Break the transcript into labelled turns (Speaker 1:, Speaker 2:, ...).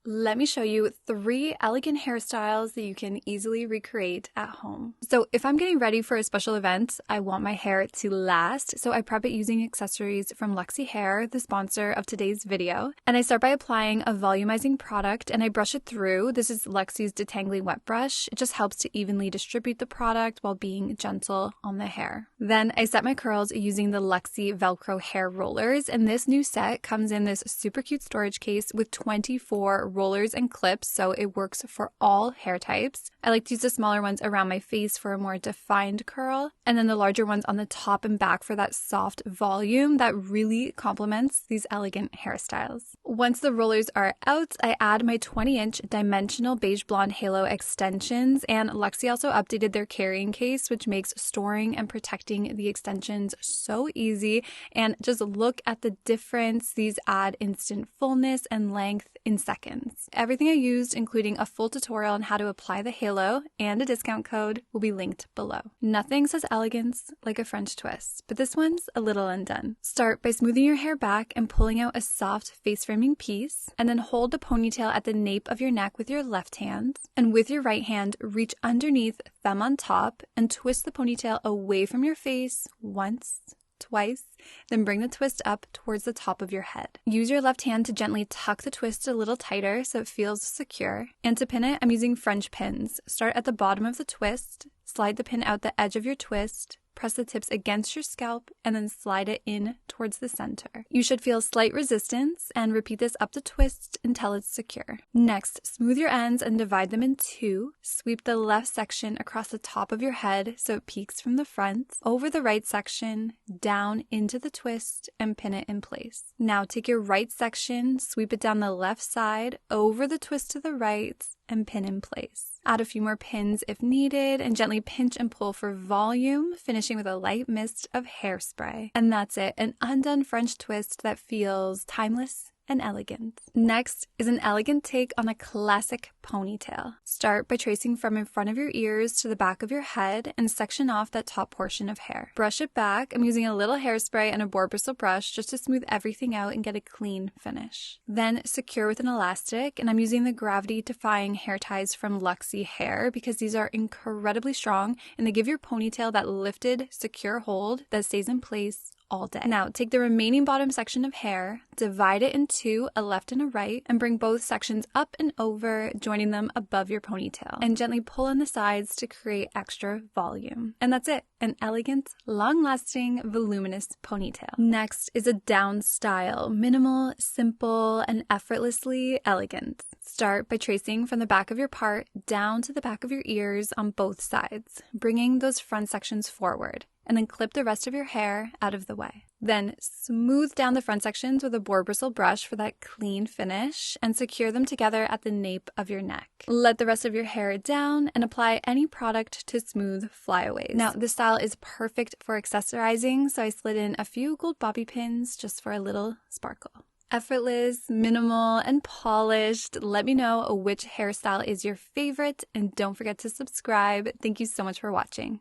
Speaker 1: let me show you 3 elegant hairstyles that you can easily recreate at home. So if I'm getting ready for a special event, I want my hair to last, so I prep it using accessories from Luxy Hair, the sponsor of today's video. And I start by applying a volumizing product and I brush it through. This is Luxy's detangling wet brush. It just helps to evenly distribute the product while being gentle on the hair. Then I set my curls using the Luxy Velcro hair rollers, and this new set comes in this super cute storage case with 24 rollers and clips, so it works for all hair types. I like to use the smaller ones around my face for a more defined curl, and then the larger ones on the top and back for that soft volume that really complements these elegant hairstyles. Once the rollers are out, I add my 20-inch dimensional beige blonde halo extensions, and Luxy also updated their carrying case, which makes storing and protecting the extensions so easy. And just look at the difference. These add instant fullness and length in seconds. Everything I used, including a full tutorial on how to apply the halo and a discount code, will be linked below. Nothing says elegance like a French twist, but this one's a little undone. Start by smoothing your hair back and pulling out a soft face framing piece, and then hold the ponytail at the nape of your neck with your left hand, and with your right hand, reach underneath, thumb on top, and twist the ponytail away from your face once, twice, then bring the twist up towards the top of your head. Use your left hand to gently tuck the twist a little tighter so it feels secure. And to pin it, I'm using French pins. Start at the bottom of the twist, slide the pin out the edge of your twist, press the tips against your scalp, and then slide it in towards the center. You should feel slight resistance and repeat this up the twist until it's secure. Next, smooth your ends and divide them in 2. Sweep the left section across the top of your head so it peeks from the front, over the right section, down into the twist, and pin it in place. Now take your right section, sweep it down the left side, over the twist to the right, and pin in place. Add a few more pins if needed and gently pinch and pull for volume, finishing with a light mist of hairspray. And that's it, an undone French twist that feels timeless and elegant. Next is an elegant take on a classic ponytail. Start by tracing from in front of your ears to the back of your head and section off that top portion of hair. Brush it back. I'm using a little hairspray and a boar bristle brush just to smooth everything out and get a clean finish. Then secure with an elastic, and I'm using the gravity-defying hair ties from Luxy Hair because these are incredibly strong and they give your ponytail that lifted, secure hold that stays in place all day. Now, take the remaining bottom section of hair, divide it in 2, a left and a right, and bring both sections up and over, joining them above your ponytail, and gently pull on the sides to create extra volume. And that's it, an elegant, long-lasting, voluminous ponytail. Next is a down style, minimal, simple, and effortlessly elegant. Start by tracing from the back of your part down to the back of your ears on both sides, bringing those front sections forward, and then clip the rest of your hair out of the way. Then smooth down the front sections with a boar bristle brush for that clean finish and secure them together at the nape of your neck. Let the rest of your hair down and apply any product to smooth flyaways. Now, this style is perfect for accessorizing, so I slid in a few gold bobby pins just for a little sparkle. Effortless, minimal, and polished. Let me know which hairstyle is your favorite, and don't forget to subscribe. Thank you so much for watching.